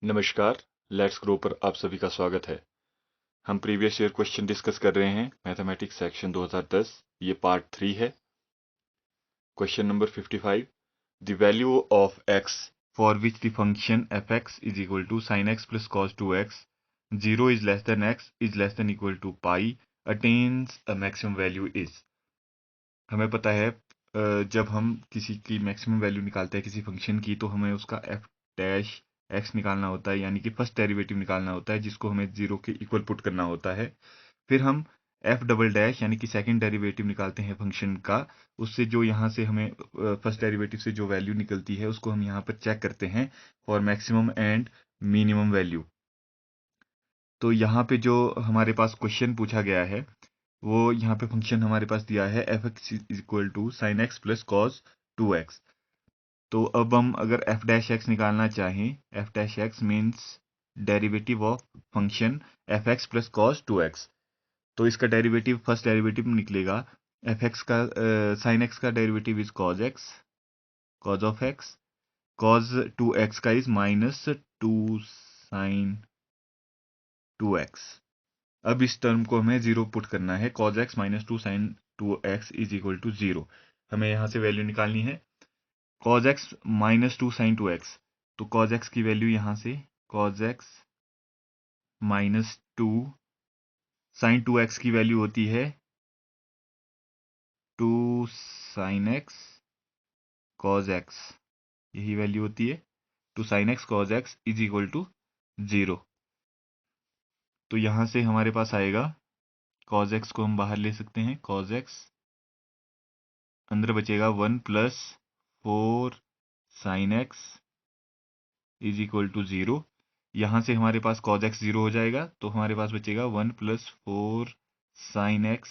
नमस्कार, let's grow पर आप सभी का स्वागत है। हम प्रीवियस ईयर क्वेश्चन डिस्कस कर रहे हैं मैथमेटिक्स सेक्शन 2010। ये पार्ट 3 है। Question number 55, the value of x for which the function fx is equal to sin x plus cos 2x 0 is less than x is less than equal to pi attains a maximum value is. हमें पता है जब हम किसी की maximum value निकालते हैं किसी फंक्शन की, तो हमें उसका f डैश x निकालना होता है, यानी कि फर्स्ट डेरिवेटिव निकालना होता है, जिसको हमें 0 के इक्वल पुट करना होता है। फिर हम f डबल डैश यानी कि सेकंड डेरिवेटिव निकालते हैं फंक्शन का। उससे जो यहाँ से हमें फर्स्ट डेरिवेटिव से जो वैल्यू निकलती है उसको हम यहाँ पर चेक करते हैं for maximum and minimum value. तो यहाँ पे जो हमारे पास क्वेश्चन पूछा गया है, वो यहाँ पे फंक्शन हमारे पास दिया है F X equal to sine X plus cos 2x। तो अब हम अगर एफ डैश एक्स निकालना चाहें, F dash x means derivative of function F x plus cos 2x, तो इसका डेरिवेटिव फर्स्ट डेरिवेटिव निकलेगा एफ एक्स का, साइन एक्स का derivative is cos x, cause of x, cause 2x का is minus 2 sine 2x। अब इस term को हमें जीरो पुट करना है, cos x minus 2 sine 2x is equal to 0। हमें यहाँ से वैल्यू निकालनी है cos x minus 2 sine 2x। तो cos x की वैल्यू यहाँ से cos x minus 2 sine 2x की वैल्यू होती है 2 साइन x cos x, यही वैल्यू होती है 2 sine x cos x is equal to 0। तो यहाँ से हमारे पास आएगा cos x को हम बाहर ले सकते हैं, cos x अंदर बचेगा 1 plus 4 sine X is equal to 0। यहाँ से हमारे पास cos x 0 हो जाएगा, तो हमारे पास बचेगा 1 plus 4 sine X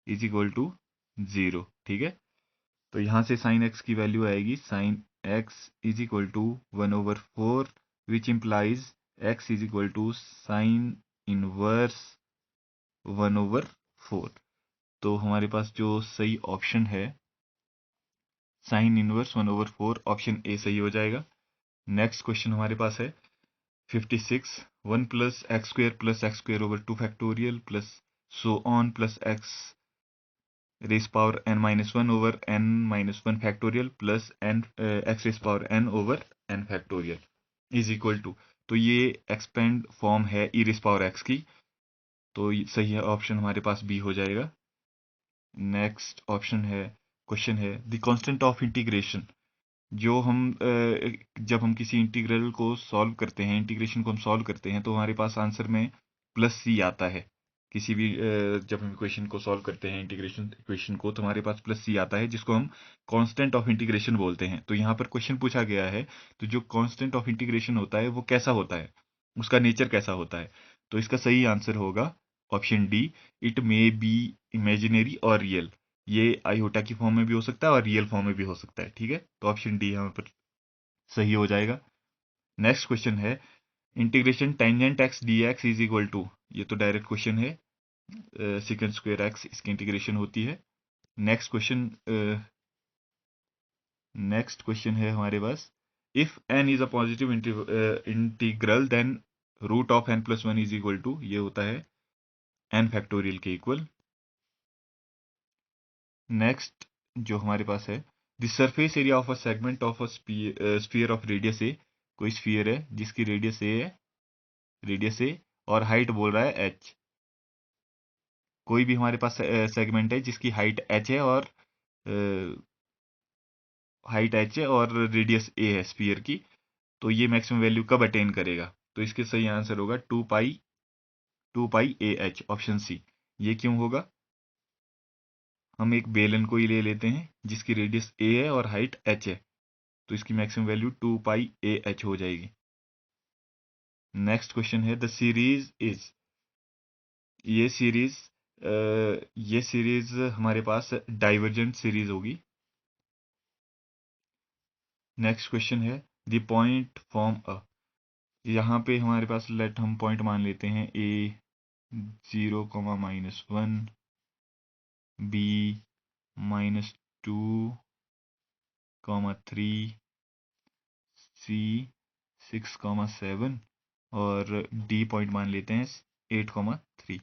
is equal to 0। ठीक है, तो यहाँ से साइन x की वैल्यू आएगी sine x is equal to 1/4, which implies x is equal to sine inverse 1/4। तो हमारे पास जो सही ऑप्शन है साइन इनवर्स 1/4, ऑप्शन ए सही हो जाएगा। नेक्स्ट क्वेश्चन हमारे पास है 56, 1 plus X square over 2 factorial plus so on plus X raise power n minus 1 over n minus 1 factorial plus n X raise power n over n factorial is equal to, तो ये expand form है ई raise power x की, तो सही है option हमारे पास B हो जाएगा। नेक्स्ट ऑप्शन है, क्वेश्चन है द कांस्टेंट ऑफ इंटीग्रेशन। जो हम जब हम किसी इंटीग्रल को सॉल्व करते हैं, इंटीग्रेशन को हम सॉल्व करते हैं, तो हमारे पास आंसर में प्लस सी आता है। किसी भी जब हम इक्वेशन को सॉल्व करते हैं, इंटीग्रेशन इक्वेशन को, तो हमारे पास प्लस सी आता है, जिसको हम कांस्टेंट ऑफ इंटीग्रेशन बोलते हैं। तो यहाँ पर क्वेश्चन पूछा गया है, तो जो कांस्टेंट ऑफ इंटीग्रेशन होता है वो कैसा होता है, उसका नेचर कैसा होता है। तो इसका सही आंसर होगा option D, it may be imaginary और रियल। ये आयोटा की फॉर्म में भी हो सकता है और रियल फॉर्म में भी हो सकता है। ठीक है, तो ऑप्शन डी यहाँ पर सही हो जाएगा। नेक्स्ट क्वेश्चन है integration tangent x d x is equal to, ये तो डायरेक्ट क्वेश्चन है, सेकंड स्क्वायर एक्स इसकी इंटीग्रेशन होती है। नेक्स्ट क्वेश्चन है हमारे पास, if n is a positive integral then root of n plus 1 is equal to, ये होता है n फैक्टोरियल के इक्वल। नेक्स्ट जो हमारे पास है the surface area of a segment of a sphere of radius ए, कोई स्फीयर है जिसकी रेडियस ए है, रेडियस ए और हाइट बोल रहा है h। कोई भी हमारे पास सेगमेंट है जिसकी हाइट h है और रेडियस a है स्फीयर की, तो ये मैक्सिमम वैल्यू कब अटेन करेगा। तो इसके सही आंसर होगा 2 पाई ए एच, ऑप्शन सी। ये क्यों होगा, हम एक बेलन को ही ले लेते हैं जिसकी रेडियस a है और हाइट h है, तो इसकी maximum value 2 pi A H हो जाएगी। नेक्स्ट क्वेश्चन है द सीरीज इज, ये सीरीज हमारे पास डाइवर्जेंट सीरीज होगी। नेक्स्ट क्वेश्चन है द पॉइंट फॉर्म अ, यहाँ पे हमारे पास लेट हम पॉइंट मान लेते हैं ए 0, -1, बी -2, 3, सी 6,7 और डी पॉइंट मान लेते हैं 8,3।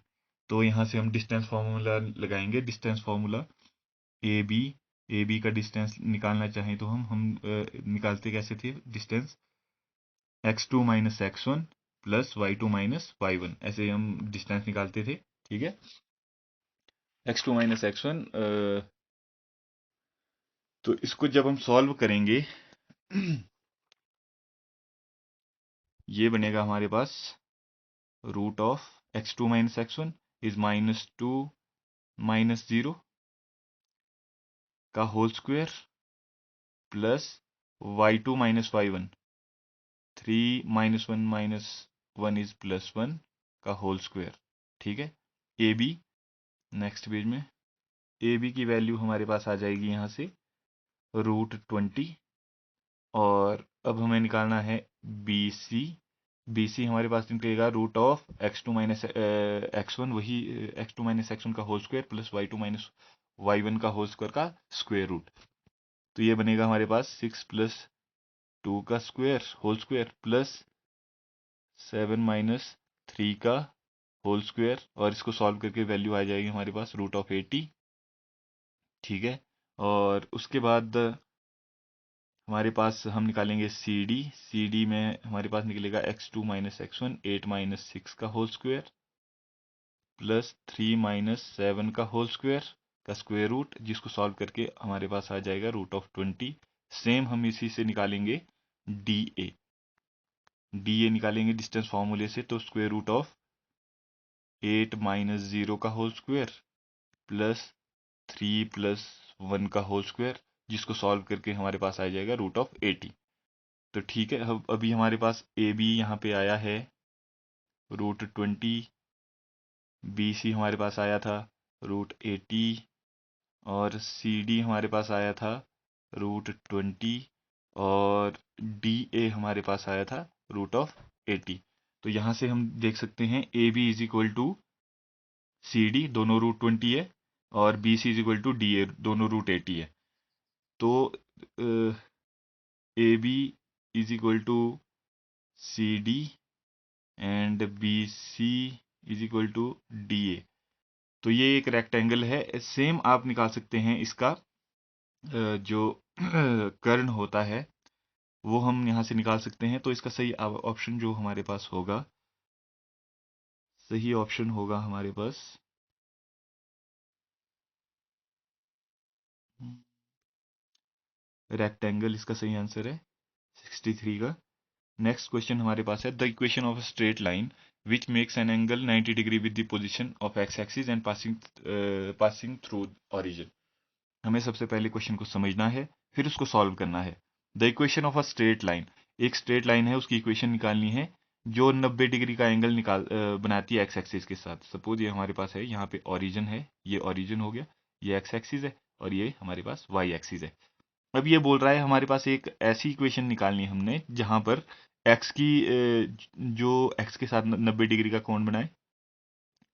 तो यहाँ से हम डिस्टेंस फार्मूला लगाएंगे। डिस्टेंस फार्मूला ए बी का डिस्टेंस निकालना चाहें तो हम निकालते कैसे थे distance, x2 minus x1 plus y2 minus y1, ऐसे हम डिस्टेंस निकालते थे। ठीक है, x2 माइनस x1, तो इसको जब हम सॉल्व करेंगे ये बनेगा हमारे पास root of x2 minus x1 is -2 minus 0 का whole square plus y2 minus y1, 3 minus 1 is +1 का होल स्क्वायर। ठीक है, ए बी, नेक्स्ट पेज में ए बी की वैल्यू हमारे पास आ जाएगी यहाँ से √20, और अब हमें निकालना है बी सी हमारे पास निकलेगा root of x2 minus x1, वही x2 माइनस x1 का whole square plus y2 minus y1 का होल स्क्वायर का स्क्वायर रूट। तो ये बनेगा हमारे पास 6 + 2 का square whole square plus 7 minus 3 का होल स्क्वायर, और इसको सॉल्व करके वैल्यू आ जाएगी हमारे पास √80। ठीक है, और उसके बाद हमारे पास हम निकालेंगे सी डी में हमारे पास निकलेगा x2 माइनस x1 8 माइनस 6 का होल स्क्वायर प्लस 3 माइनस 7 का होल स्क्वायर का स्क्वायर रूट, जिसको सॉल्व करके हमारे पास आ जाएगा √20। सेम हम इसी से निकालेंगे डी ए निकालेंगे डिस्टेंस फार्मूले से, तो स्क्वायर रूट ऑफ 8 माइनस 0 का होल स्क्वायर प्लस 3 + 1 का होल स्क्वायर, जिसको सॉल्व करके हमारे पास आ जाएगा √80। तो ठीक है, अब अभी हमारे पास ए बी यहाँ पे आया है √20, बी सी हमारे पास आया था √80, और सी डी हमारे पास आया था √20, और डी ए हमारे पास आया था √80। तो यहाँ से हम देख सकते हैं A B is equal to C D, दोनों √20 है, और B C is equal to D A, दोनों √80 है। तो A B is equal to C D and B C is equal to D A. तो ये एक रेक्टेंगल है। सेम आप निकाल सकते हैं इसका जो कर्ण होता है वो हम यहाँ से निकाल सकते हैं। तो इसका सही ऑप्शन जो हमारे पास होगा, सही ऑप्शन होगा हमारे पास रेक्टेंगल, इसका सही आंसर है 63 का। नेक्स्ट क्वेश्चन हमारे पास है the equation of a straight line which makes an angle 90 degree with the position of x axis and passing through origin. हमें सबसे पहले क्वेश्चन को समझना है, फिर उसको सॉल्व करना है। The equation of a straight line, एक स्ट्रेट लाइन है, उसकी इक्वेशन निकालनी है जो 90 डिग्री का एंगल बनाती है एक्स एक्सिस के साथ। सपोज ये हमारे पास है, यहाँ पे ओरिजिन है, ये ओरिजिन हो गया, ये एक्स एक्सिस है, और ये हमारे पास वाई एक्सिस है। अब ये बोल रहा है हमारे पास एक ऐसी इक्वेशन निकालनी है हमने जहां पर एक्स की जो एक्स के साथ 90 डिग्री का कोण बनाए,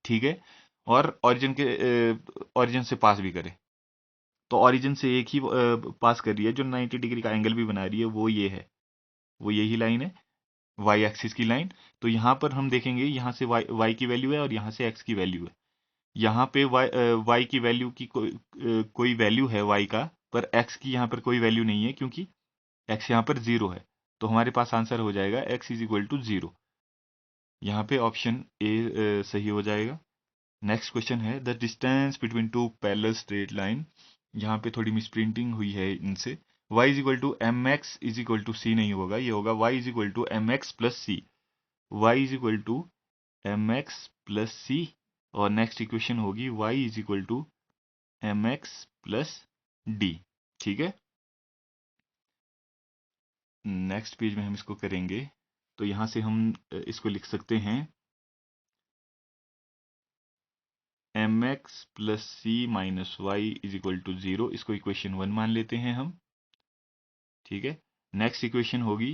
ठीक है, और ओरिजिन से पास भी करे। तो ओरिजिन से एक ही पास कर रही है, जो 90 डिग्री का एंगल भी बना रही है वो ये है, वो यही लाइन है, वाई एक्सिस की लाइन। तो यहाँ पर हम देखेंगे, यहाँ से वाई की वैल्यू है और यहाँ से एक्स की वैल्यू है। यहाँ पे वाई की वैल्यू की कोई वैल्यू है वाई का, पर एक्स की यहाँ पर कोई वैल्यू नहीं है क्योंकि एक्स यहाँ पर 0 है। तो हमारे पास आंसर हो जाएगा एक्स इज इक्वल टू 0। यहाँ पे ऑप्शन ए सही हो जाएगा। नेक्स्ट क्वेश्चन है the distance between two parallel straight line. यहाँ पे थोड़ी मिसप्रिंटिंग हुई है इनसे। y is equal to m x is equal to c नहीं होगा, ये होगा y is equal to m x plus c. Y is equal to m x plus c, और नेक्स्ट इक्वेशन होगी y is equal to m x plus d. ठीक है, next page में हम इसको करेंगे। तो यहां से हम इसको लिख सकते हैं M x plus C minus Y is equal to 0, इसको इक्वेशन 1 मान लेते हैं हम। ठीक है, नेक्स्ट इक्वेशन होगी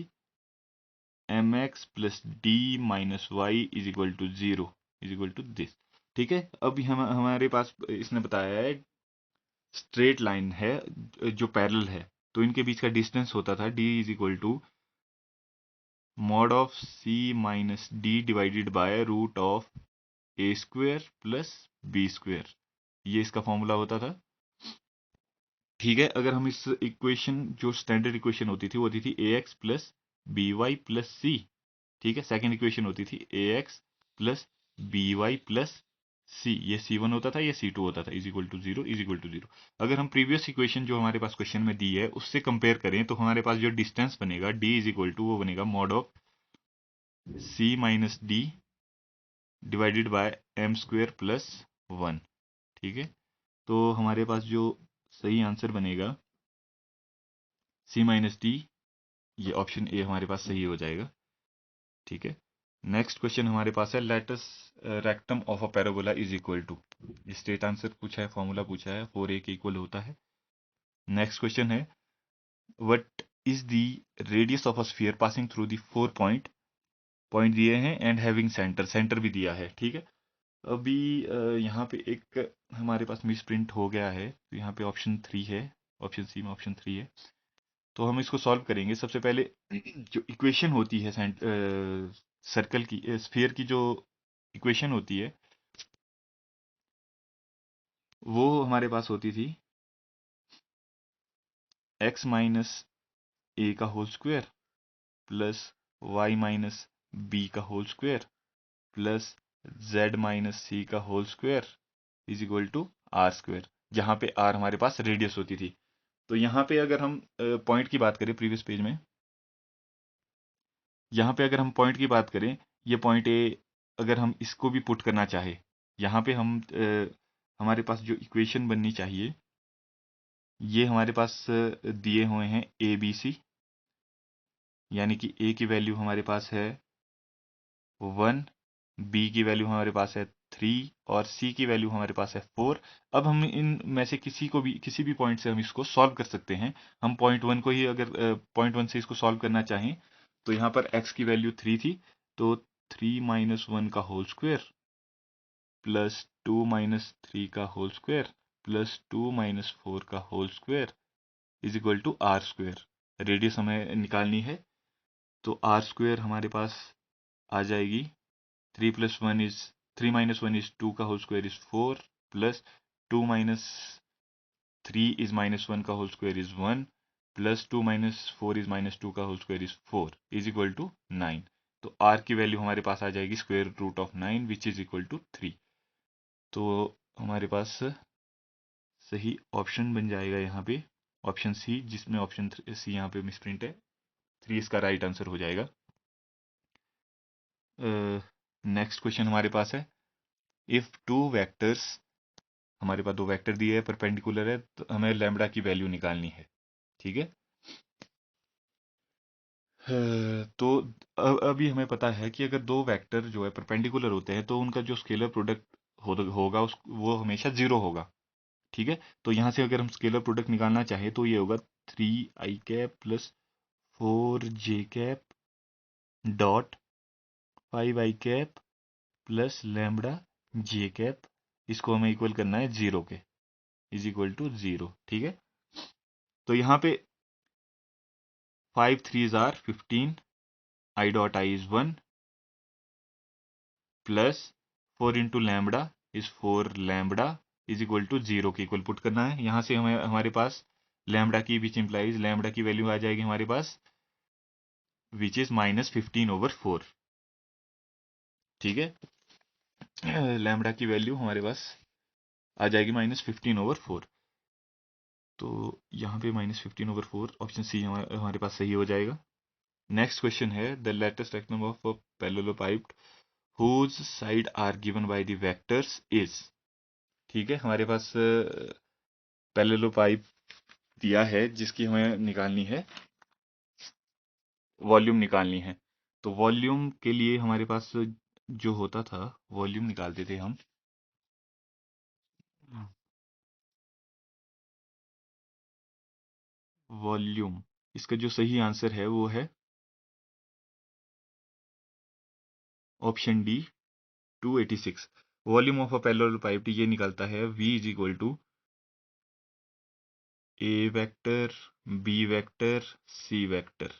M x plus D minus Y is equal to 0 is equal to this. ठीक है, अभी हमारे पास इसने बताया है स्ट्रेट लाइन है जो पैरेलल है, तो इनके बीच का डिस्टेंस होता था D is equal to mod of C minus D divided by root of A square plus B square, ये इसका फॉर्मूला होता था। ठीक है, अगर हम इस इक्वेशन, जो स्टैंडर्ड इक्वेशन होती थी वो होती थी a x plus b y plus c. ठीक है, सेकेंड इक्वेशन होती थी a x plus b y plus c, ये C1 होता था, ये C2 होता था, is equal to zero is equal to zero. अगर हम प्रीवियस इक्वेशन जो हमारे पास क्वेश्चन में दी है उससे कंपेयर करें तो हमारे पास जो डिस्टेंस बनेगा d इज इक्वल टू वो बनेगा mod of c minus D divided by M square plus 1। ठीक है, तो हमारे पास जो सही आंसर बनेगा c माइनस डी, ये ऑप्शन ए हमारे पास सही हो जाएगा। ठीक है, नेक्स्ट क्वेश्चन हमारे पास है latus rectum of a parabola is equal to, straight answer पूछा है, फॉर्मूला पूछा है, 4a के इक्वल होता है। नेक्स्ट क्वेश्चन है what is the radius of a sphere passing through the 4 point दिए हैं एंड हैविंग सेंटर भी दिया है। ठीक है, अभी यहाँ पे एक हमारे पास मिस प्रिंट हो गया है, तो यहाँ पे ऑप्शन 3 है, ऑप्शन सी में ऑप्शन 3 है। तो हम इसको सॉल्व करेंगे। सबसे पहले जो इक्वेशन होती है सर्कल की, स्फीयर की जो इक्वेशन होती है वो हमारे पास होती थी x माइनस ए का whole square plus y minus b का whole square plus z minus c का whole square is equal to are square, जहाँ पे r हमारे पास रेडियस होती थी। तो यहाँ पे अगर हम पॉइंट की बात करें, प्रीवियस पेज में यहाँ पे अगर हम पॉइंट की बात करें, ये पॉइंट ए, अगर हम इसको भी पुट करना चाहे, यहाँ पे हम हमारे पास जो इक्वेशन बननी चाहिए, ये हमारे पास दिए हुए हैं ए बी सी, यानी कि ए की वैल्यू हमारे पास है 1, बी की वैल्यू हमारे पास है 3 और सी की वैल्यू हमारे पास है 4। अब हम इन में से किसी भी पॉइंट से हम इसको सॉल्व कर सकते हैं। हम पॉइंट 1 को ही, अगर पॉइंट 1 से इसको सॉल्व करना चाहें तो यहाँ पर x की वैल्यू 3 थी, तो 3 माइनस 1 का होल स्क्वायर प्लस 2 माइनस 3 का होल स्क्वायर प्लस 2 माइनस 4 का whole square is equal to are square. Radius हमें निकालनी है, तो आर स्क्वायर हमारे पास आ जाएगी 3 माइनस 1 इज 2 का whole square is 4 plus 2 minus 3 is minus 1 का whole square is 1 plus 2 minus 4 is minus 2 का whole square is 4 is equal to 9। तो आर की वैल्यू हमारे पास आ जाएगी square root of 9 which is equal to 3। तो हमारे पास सही ऑप्शन बन जाएगा यहाँ पे ऑप्शन सी, जिसमें ऑप्शन सी यहाँ पे मिसप्रिंट है, 3 इसका राइट आंसर हो जाएगा। नेक्स्ट क्वेश्चन हमारे पास है इफ टू वेक्टर्स, हमारे पास दो वेक्टर दिए है, परपेंडिकुलर है, तो हमें लैम्बडा की वैल्यू निकालनी है। ठीक है, तो अभी हमें पता है कि अगर दो वेक्टर जो है परपेंडिकुलर होते हैं तो उनका जो स्केलर प्रोडक्ट होगा वो हमेशा 0 होगा। ठीक है, तो यहाँ से अगर हम स्केलर प्रोडक्ट निकालना चाहें तो ये होगा 3i cap plus 4j cap dot 5i cap plus lambda j cap, इसको हमें इक्वल करना है 0 के, इज इक्वल टू 0। ठीक है, तो यहाँ पे 5 3s are 15, i dot I is 1 plus 4 into lambda is 4 lambda is equal to 0 के इक्वल पुट करना है। यहाँ से हमें हमारे पास लैम्बडा की विच इंप्लाइज लैम्बडा की वैल्यू आ जाएगी हमारे पास विच इज माइनस 15/4। ठीक है, लैम्बडा की वैल्यू हमारे पास आ जाएगी माइनस 15/4। तो यहाँ पे माइनस 15/4 ऑप्शन सी हमारे पास सही हो जाएगा। नेक्स्ट क्वेश्चन है the latest rectangle of a parallelepiped whose side are given by the vectors is। ठीक है, हमारे पास पैरेललोपाइड दिया है जिसकी हमें निकालनी है, वॉल्यूम निकालनी है। तो वॉल्यूम के लिए हमारे पास जो होता था, वॉल्यूम निकालते थे हम, वॉल्यूम, इसका जो सही आंसर है वो है option d 286। Volume of a parallelepiped ये निकलता है v is equal to a vector b vector c vector.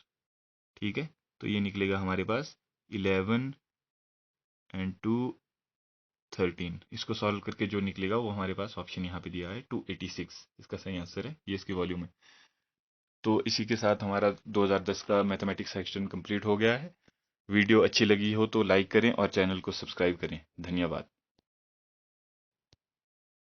ठीक है, तो ये निकलेगा हमारे पास 11 एंड 2 13। इसको सॉल्व करके जो निकलेगा वो हमारे पास ऑप्शन यहाँ पे दिया है 286, इसका सही आंसर है, ये इसकी वॉल्यूम है। तो इसी के साथ हमारा 2010 का मैथमेटिक्स सेक्शन कंप्लीट हो गया है। वीडियो अच्छी लगी हो तो लाइक करें और चैनल को सब्सक्राइब करें। धन्यवाद।